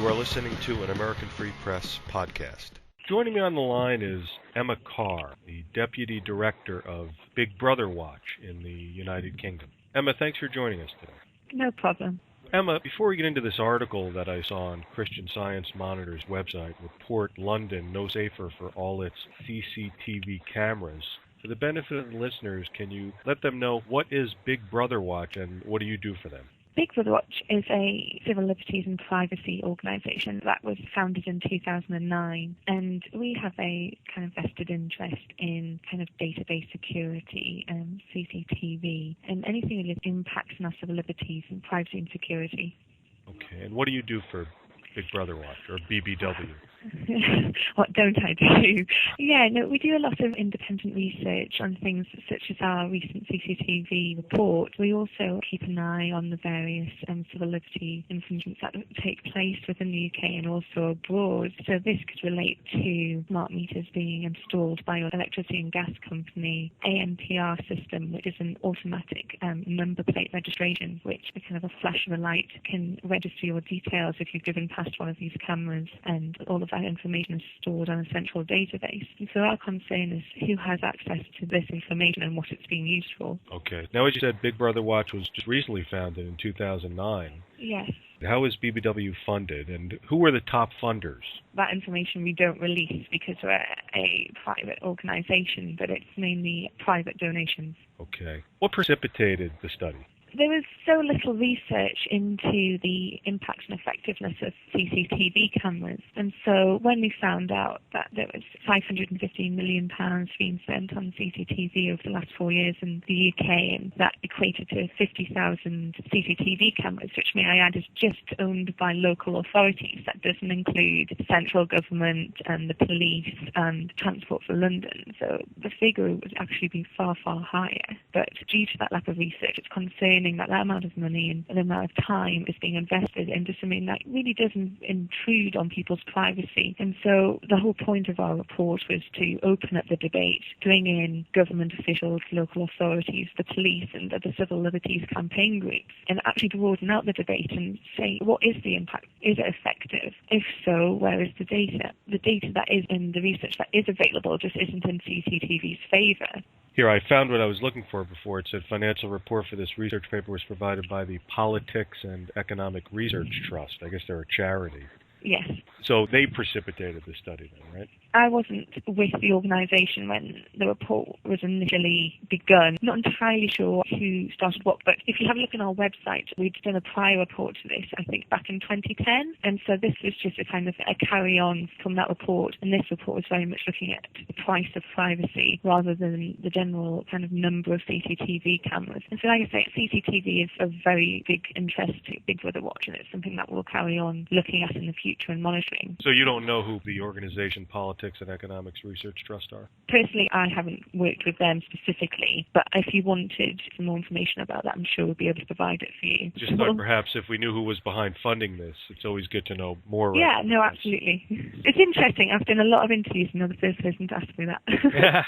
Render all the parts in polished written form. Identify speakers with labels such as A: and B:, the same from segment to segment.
A: You are listening to an American Free Press podcast. Joining me on the line is Emma Carr, the Deputy Director of Big Brother Watch in the United Kingdom. Emma, thanks for joining us today.
B: No problem.
A: Emma, before we get into this article that I saw on Christian Science Monitor's website, Report London No Safer for All Its CCTV Cameras, for the benefit of the listeners, can you let them know what is Big Brother Watch and what do you do for them?
B: Big Brother Watch is a civil liberties and privacy organisation that was founded in 2009, and we have a kind of vested interest in kind of database security and CCTV and anything that impacts on our civil liberties and privacy and security.
A: Okay, and what do you do for Big Brother Watch, or BBW?
B: What don't I do? We do a lot of independent research on things such as our recent CCTV report. We also keep an eye on the various civil liberty infringements that take place within the UK and also abroad. So this could relate to smart meters being installed by your electricity and gas company, ANPR system, which is an automatic number plate registration, which a kind of a flash of a light can register your details if you've driven past one of these cameras, and all of that information is stored on a central database. And so our concern is who has access to this information and what it's being used for. Okay.
A: Now, as you said, Big Brother Watch was just recently founded in 2009.
B: Yes.
A: How is BBW funded, and who were the top funders?
B: That information we don't release because we're a private organisation, but it's mainly private donations.
A: Okay. What precipitated the study?
B: There was so little research into the impact and effectiveness of CCTV cameras, and so when we found out that there was £515 million being spent on CCTV over the last 4 years in the UK, and that equated to 50,000 CCTV cameras, which, may I add, is just owned by local authorities. That doesn't include central government and the police and Transport for London. So the figure would actually be far, far higher. But due to that lack of research, it's concerning that amount of money and the amount of time is being invested into something that really doesn't intrude on people's privacy. And so the whole point of our report was to open up the debate, bring in government officials, local authorities, the police and the civil liberties campaign groups, and actually broaden out the debate and say, what is the impact? Is it effective? If so, where is the data? The data that is in the research that is available just isn't in CCTV's favour.
A: Here, I found what I was looking for before. It said financial report for this research paper was provided by the Politics and Economic Research Trust. I guess they're a charity.
B: Yes.
A: So they precipitated the study then, right?
B: I wasn't with the organisation when the report was initially begun. Not entirely sure who started what, but if you have a look on our website, we'd done a prior report to this, I think, back in 2010. And so this was just a kind of a carry-on from that report. And this report was very much looking at the price of privacy rather than the general kind of number of CCTV cameras. And so, like I say, CCTV is of very big interest to Big Brother Watch, and it's something that we'll carry on looking at in the future and monitoring.
A: So you don't know who the organization Politics and Economics Research Trust are?
B: Personally, I haven't worked with them specifically, but if you wanted some more information about that, I'm sure we'll be able to provide it for you.
A: Just thought perhaps if we knew who was behind funding this, it's always good to know more.
B: Yeah, no, absolutely. It's interesting. I've done a lot of interviews and you're the first person to ask me that.
A: Yeah.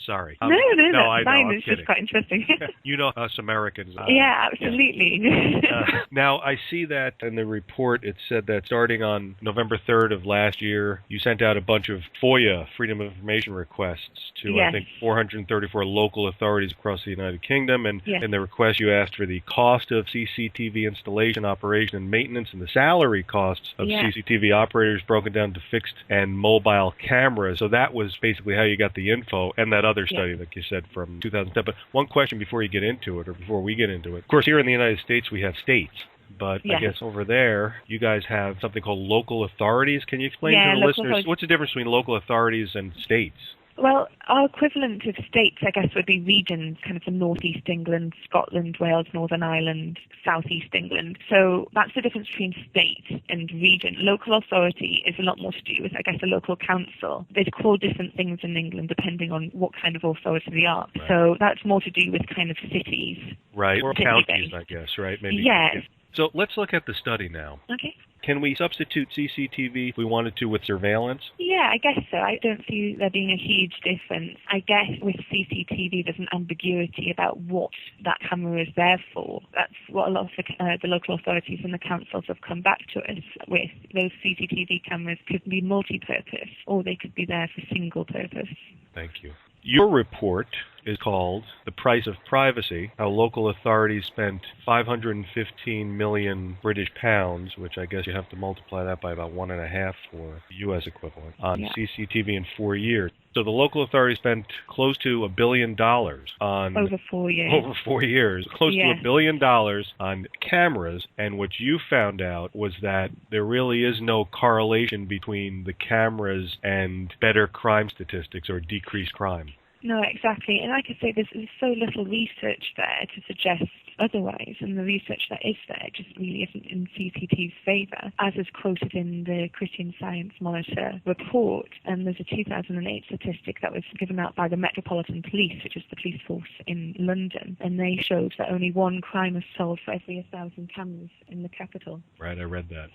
A: Sorry.
B: No,
A: I
B: that's fine.
A: know,
B: it's just quite interesting.
A: You know us Americans.
B: Yeah, absolutely.
A: Yeah. Now, I see that in the report it said that starting on November 3rd of last year, you sent out a bunch of FOIA, Freedom of Information requests to,
B: yes.
A: I think, 434 local authorities across the United Kingdom. And
B: yes.
A: in the request, you asked for the cost of CCTV installation, operation, and maintenance, and the salary costs of
B: yes.
A: CCTV operators broken down to fixed and mobile cameras. So that was basically how you got the info, and that other study, yes. like you said, from 2010. But one question before you get into it, or before we get into it. Of course, here in the United States, we have states. But yes. I guess over there, you guys have something called local authorities. Can you explain to the listeners, what's the difference between local authorities and states?
B: Well, our equivalent of states, I guess, would be regions, kind of for Northeast England, Scotland, Wales, Northern Ireland, Southeast England. So that's the difference between state and region. Local authority is a lot more to do with, I guess, a local council. They call different things in England depending on what kind of authority they are. Right. So that's more to do with kind of cities.
A: Right, or counties, I guess, right? Maybe.
B: Yes.
A: So let's look at the study now.
B: Okay.
A: Can we substitute CCTV if we wanted to with surveillance?
B: Yeah, I guess so. I don't see there being a huge difference. I guess with CCTV there's an ambiguity about what that camera is there for. That's what a lot of the local authorities and the councils have come back to us with. Those CCTV cameras could be multi-purpose or they could be there for single purpose.
A: Thank you. Your report is called The Price of Privacy, How Local Authorities Spent 515 million British pounds, which I guess you have to multiply that by about 1.5 for the U.S. equivalent, on CCTV in 4 years. So the local authorities spent close to $1 billion on...
B: Over 4 years.
A: Over 4 years. Close to $1 billion on cameras, and what you found out was that there really is no correlation between the cameras and better crime statistics or decreased crime.
B: No, exactly. And like I say, there's so little research there to suggest otherwise, and the research that is there just really isn't in CCTV's favour, as is quoted in the Christian Science Monitor report. And there's a 2008 statistic that was given out by the Metropolitan Police, which is the police force in London, and they showed that only one crime is solved for every 1,000 cameras in the capital.
A: Right, I read that.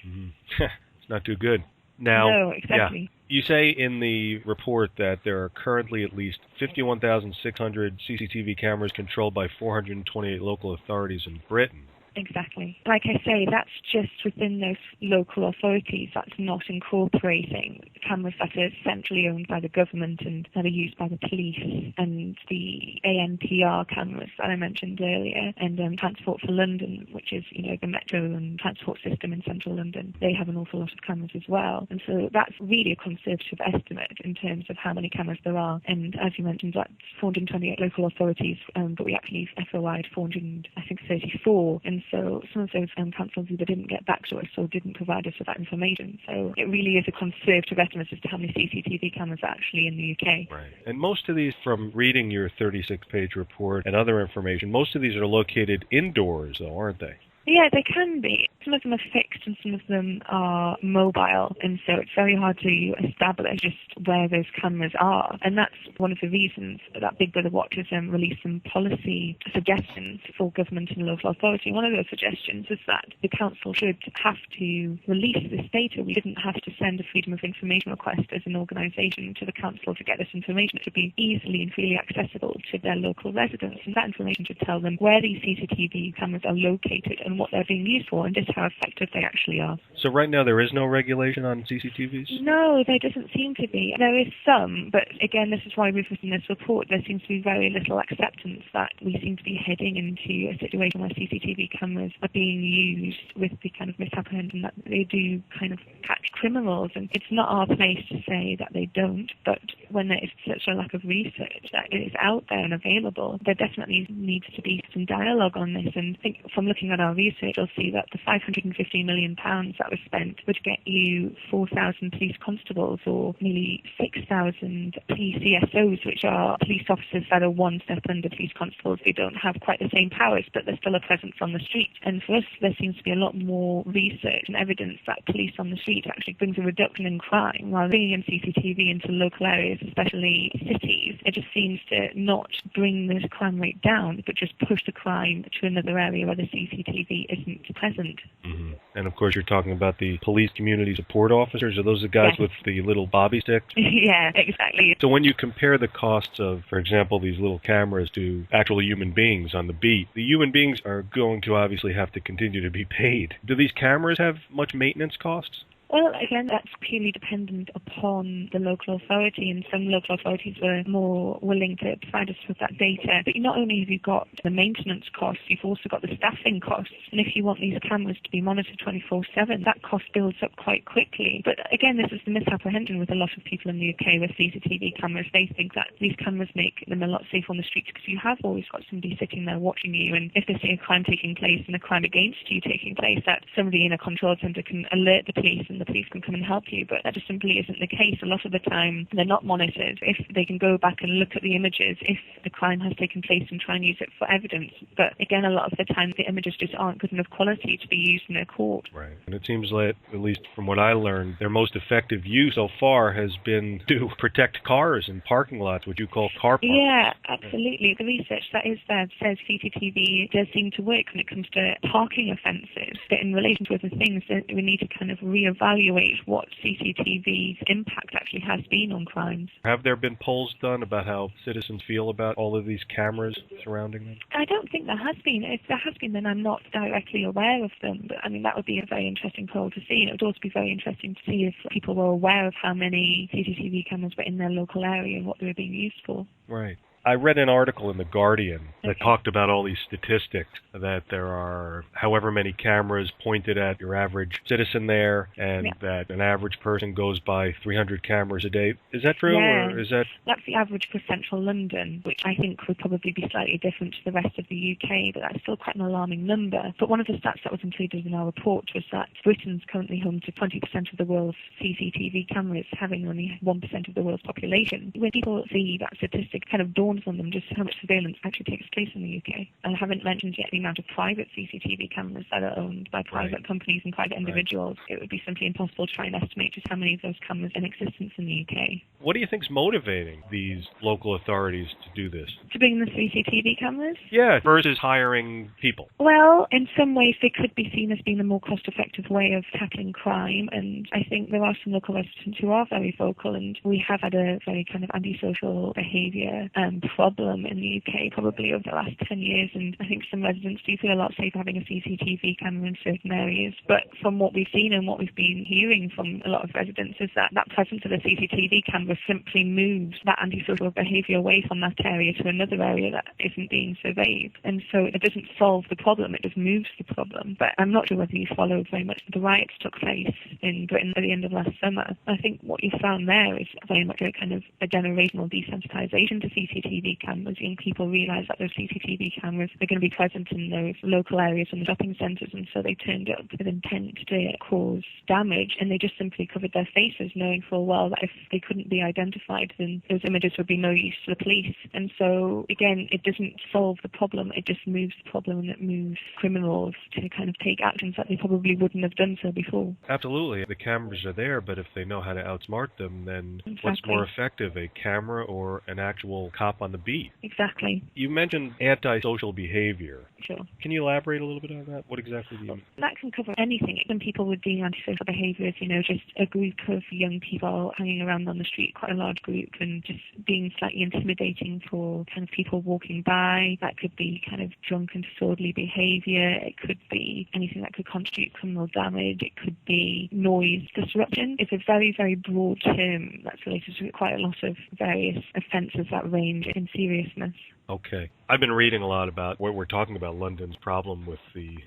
A: It's not too good. Now,
B: no, exactly.
A: You say in the report that there are currently at least 51,600 CCTV cameras controlled by 428 local authorities in Britain.
B: Exactly. Like I say, that's just within those local authorities. That's not incorporating cameras that are centrally owned by the government and that are used by the police, and the ANPR cameras that I mentioned earlier, and Transport for London, which is, the metro and transport system in central London. They have an awful lot of cameras as well. And so that's really a conservative estimate in terms of how many cameras there are. And as you mentioned, that's 428 local authorities, but we actually FOI'd 434. And so some of those councils either didn't get back to us or didn't provide us with that information. So it really is a conservative estimate as to how many CCTV cameras are actually in the UK.
A: Right. And most of these, from reading your 36-page report and other information, most of these are located indoors, though, aren't they?
B: Yeah, they can be. Some of them are fixed and some of them are mobile, and so it's very hard to establish just where those cameras are. And that's one of the reasons that Big Brother Watch has released some policy suggestions for government and local authority. One of those suggestions is that the council should have to release this data. We shouldn't have to send a Freedom of Information request as an organisation to the council to get this information. It should be easily and freely accessible to their local residents, and that information should tell them where these CCTV cameras are located and what they're being used for, and just how effective they actually are.
A: So right now there is no regulation on CCTVs?
B: No, there doesn't seem to be. There is some, but again, this is why we've written this report. There seems to be very little acceptance that we seem to be heading into a situation where CCTV cameras are being used with the kind of misapprehension that they do kind of catch criminals. And it's not our place to say that they don't, but when there is such a lack of research that is out there and available, there definitely needs to be some dialogue on this. And I think from looking at our research, you'll see that the £550 million that was spent would get you 4,000 police constables or nearly 6,000 PCSOs, which are police officers that are one step under police constables. They don't have quite the same powers, but they're still a presence on the street. And for us, there seems to be a lot more research and evidence that police on the street actually brings a reduction in crime, while bringing in CCTV into local areas, especially cities, it just seems to not bring the crime rate down, but just push the crime to another area where the CCTV isn't present.
A: Mm-hmm. And of course, you're talking about the police community support officers. Are those the guys with the little bobby sticks?
B: Yeah, exactly.
A: So when you compare the costs of, for example, these little cameras to actual human beings on the beat, the human beings are going to obviously have to continue to be paid. Do these cameras have much maintenance costs?
B: Well, again, that's purely dependent upon the local authority, and some local authorities were more willing to provide us with that data. But not only have you got the maintenance costs, you've also got the staffing costs. And if you want these cameras to be monitored 24/7, that cost builds up quite quickly. But again, this is the misapprehension with a lot of people in the UK with CCTV cameras. They think that these cameras make them a lot safer on the streets because you have always got somebody sitting there watching you. And if they see a crime taking place and a crime against you taking place, that somebody in a control centre can alert the police and and the police can come and help you, but that just simply isn't the case. A lot of the time, they're not monitored. If they can go back and look at the images, if the crime has taken place, and try and use it for evidence. But again, a lot of the time, the images just aren't good enough quality to be used in a court.
A: Right. And it seems like, at least from what I learned, their most effective use so far has been to protect cars in parking lots, what you call car parking.
B: Yeah, absolutely. The research that is there says CCTV does seem to work when it comes to parking offences. But in relation to other things, we need to kind of reevaluate what CCTV's impact actually has been on crimes.
A: Have there been polls done about how citizens feel about all of these cameras surrounding them?
B: I don't think there has been. If there has been, then I'm not directly aware of them. But I mean, that would be a very interesting poll to see. And it would also be very interesting to see if people were aware of how many CCTV cameras were in their local area and what they were being used for.
A: Right. I read an article in The Guardian that talked about all these statistics, that there are however many cameras pointed at your average citizen there, and that an average person goes by 300 cameras a day. Is that true?
B: Yeah.
A: Or is that...
B: That's the average for central London, which I think would probably be slightly different to the rest of the UK, but that's still quite an alarming number. But one of the stats that was included in our report was that Britain's currently home to 20% of the world's CCTV cameras, having only 1% of the world's population. When people see that statistic, it kind of dawns on them just how much surveillance actually takes place in the UK. I haven't mentioned yet the amount of private CCTV cameras that are owned by private companies and private individuals. It would be simply impossible to try and estimate just how many of those cameras are in existence in the UK.
A: What do you think's motivating these local authorities to do this?
B: To bring the CCTV cameras?
A: Yeah, versus hiring people.
B: Well, in some ways they could be seen as being the more cost-effective way of tackling crime, and I think there are some local residents who are very vocal, and we have had a very kind of antisocial behaviour problem in the UK probably over the last 10 years, and I think some residents do feel a lot safer having a CCTV camera in certain areas. But from what we've seen and what we've been hearing from a lot of residents is that presence of the CCTV camera simply moves that antisocial behaviour away from that area to another area that isn't being surveyed. And so it doesn't solve the problem, it just moves the problem. But I'm not sure whether you followed very much. The riots took place in Britain at the end of last summer. I think what you found there is very much a kind of a generational desensitization to CCTV cameras. Young people realise that those CCTV cameras are going to be present in those local areas and the shopping centres, and so they turned up with intent to cause damage, and they just simply covered their faces, knowing full well that if they couldn't be identified, then those images would be no use to the police. And so, again, it doesn't solve the problem, it just moves the problem, and it moves criminals to kind of take actions that they probably wouldn't have done so before.
A: Absolutely. The cameras are there, but if they know how to outsmart them, then what's more effective, a camera or an actual cop on the beat?
B: Exactly.
A: You mentioned antisocial behavior.
B: Sure.
A: Can you elaborate a little bit on that? What exactly do you mean?
B: That can cover anything. Some people would deem antisocial behaviour as, just a group of young people hanging around on the street, quite a large group, and just being slightly intimidating for kind of people walking by. That could be kind of drunk and disorderly behaviour. It could be anything that could constitute criminal damage. It could be noise disruption. It's a very, very broad term that's related to quite a lot of various offences that range in seriousness.
A: Okay. I've been reading a lot about what we're talking about, London's problem with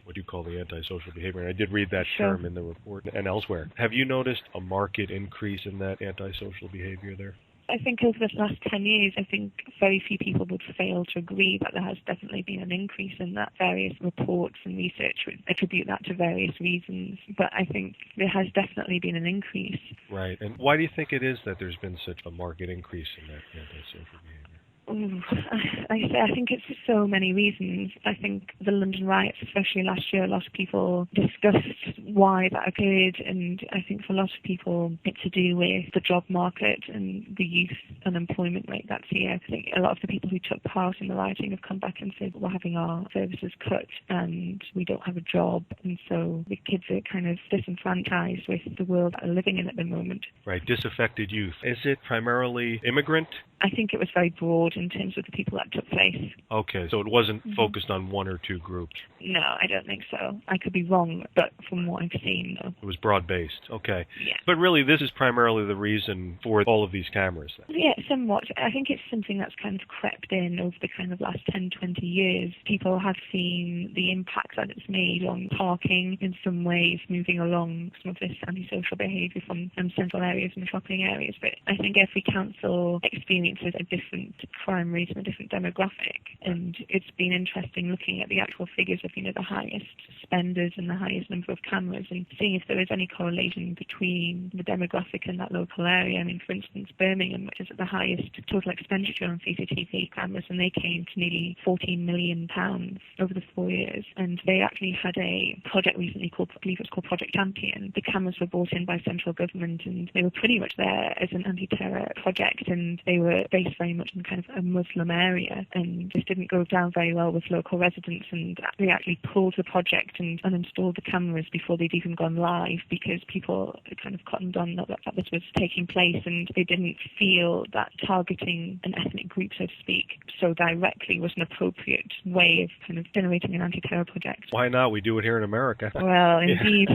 A: what you call the antisocial behavior, and I did read that term in the report and elsewhere. Have you noticed a marked increase in that antisocial behavior there?
B: I think over the last 10 years, I think very few people would fail to agree that there has definitely been an increase in that. Various reports and research would attribute that to various reasons, but I think there has definitely been an increase.
A: Right. And why do you think it is that there's been such a marked increase in that antisocial behavior?
B: I think it's for so many reasons. I think the London riots, especially last year, a lot of people discussed why that occurred, and I think for a lot of people it's to do with the job market and the youth unemployment rate that's here. I think a lot of the people who took part in the rioting have come back and said we're having our services cut and we don't have a job, and so the kids are kind of disenfranchised with the world that they're living in at the moment.
A: Right, disaffected youth. Is it primarily immigrant?
B: I think it was very broad in terms of the people that took place.
A: Okay, so it wasn't focused on one or two groups?
B: No, I don't think so. I could be wrong, but from what I've seen, no.
A: It was broad-based, okay.
B: Yeah.
A: But really, this is primarily the reason for all of these cameras, then?
B: Yeah, somewhat. I think it's something that's kind of crept in over the kind of last 10, 20 years. People have seen the impact that it's made on parking in some ways, moving along some of this antisocial behaviour from central areas and shopping areas. But I think every council experiences audiences, a different crime rate and a different demographic. And it's been interesting looking at the actual figures of, the highest spenders and the highest number of cameras and seeing if there is any correlation between the demographic in that local area. I mean, for instance, Birmingham, which is at the highest total expenditure on CCTV cameras, and they came to nearly £14 million over the 4 years. And they actually had a project recently called, I believe it was called Project Champion. The cameras were brought in by central government and they were pretty much there as an anti-terror project, and they were based very much in kind of a Muslim area, and this didn't go down very well with local residents, and they actually pulled the project and uninstalled the cameras before they'd even gone live because people kind of cottoned on that this was taking place, and they didn't feel that targeting an ethnic group, so to speak, so directly was an appropriate way of kind of generating an anti-terror project.
A: Why not? We do it here in America.
B: Well, indeed.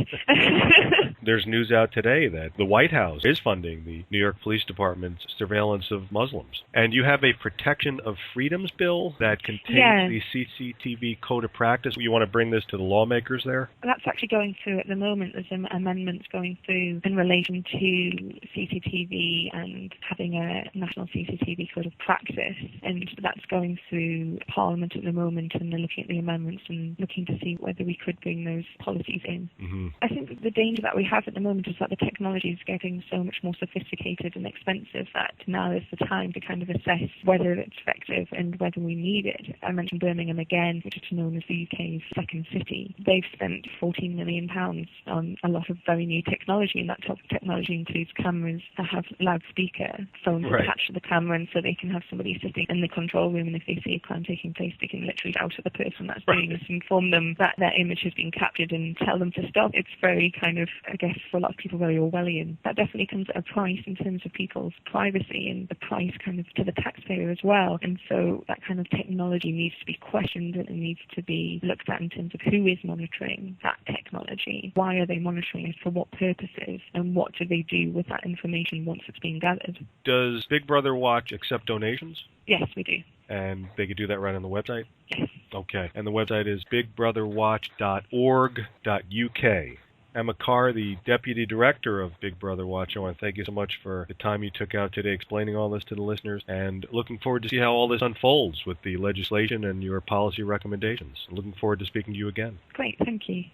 A: There's news out today that the White House is funding the New York Police Department's surveillance of Muslims. And you have a Protection of Freedoms bill that contains the CCTV Code of Practice. You want to bring this to the lawmakers there?
B: That's actually going through at the moment. There's some amendments going through in relation to CCTV and having a national CCTV Code of Practice. And that's going through Parliament at the moment, and they're looking at the amendments and looking to see whether we could bring those policies in.
A: Mm-hmm.
B: I think the danger that we have at the moment is that the technology is getting so much more sophisticated and expensive that now is the time to kind of assess whether it's effective and whether we need it. I mentioned Birmingham again, which is known as the UK's second city. They've spent £14 million on a lot of very new technology, and that top technology includes cameras that have loudspeaker phones attached to the camera, and so they can have somebody sitting in the control room, and if they see a crime taking place, they can literally shout at the person that's doing this, inform them that their image has been captured and tell them to stop. It's very kind of, I guess, for a lot of people, very Orwellian. That definitely comes at a price in terms of people's privacy and the price kind of to the taxpayer as well. And so that kind of technology needs to be questioned, and it needs to be looked at in terms of who is monitoring that technology, why are they monitoring it, for what purposes, and what do they do with that information once it's been gathered.
A: Does Big Brother Watch accept donations?
B: Yes, we do.
A: And they could do that right on the website?
B: Yes.
A: Okay. And the website is bigbrotherwatch.org.uk. Emma Carr, the Deputy Director of Big Brother Watch, I want to thank you so much for the time you took out today explaining all this to the listeners, and looking forward to see how all this unfolds with the legislation and your policy recommendations. Looking forward to speaking to you again.
B: Great, thank you.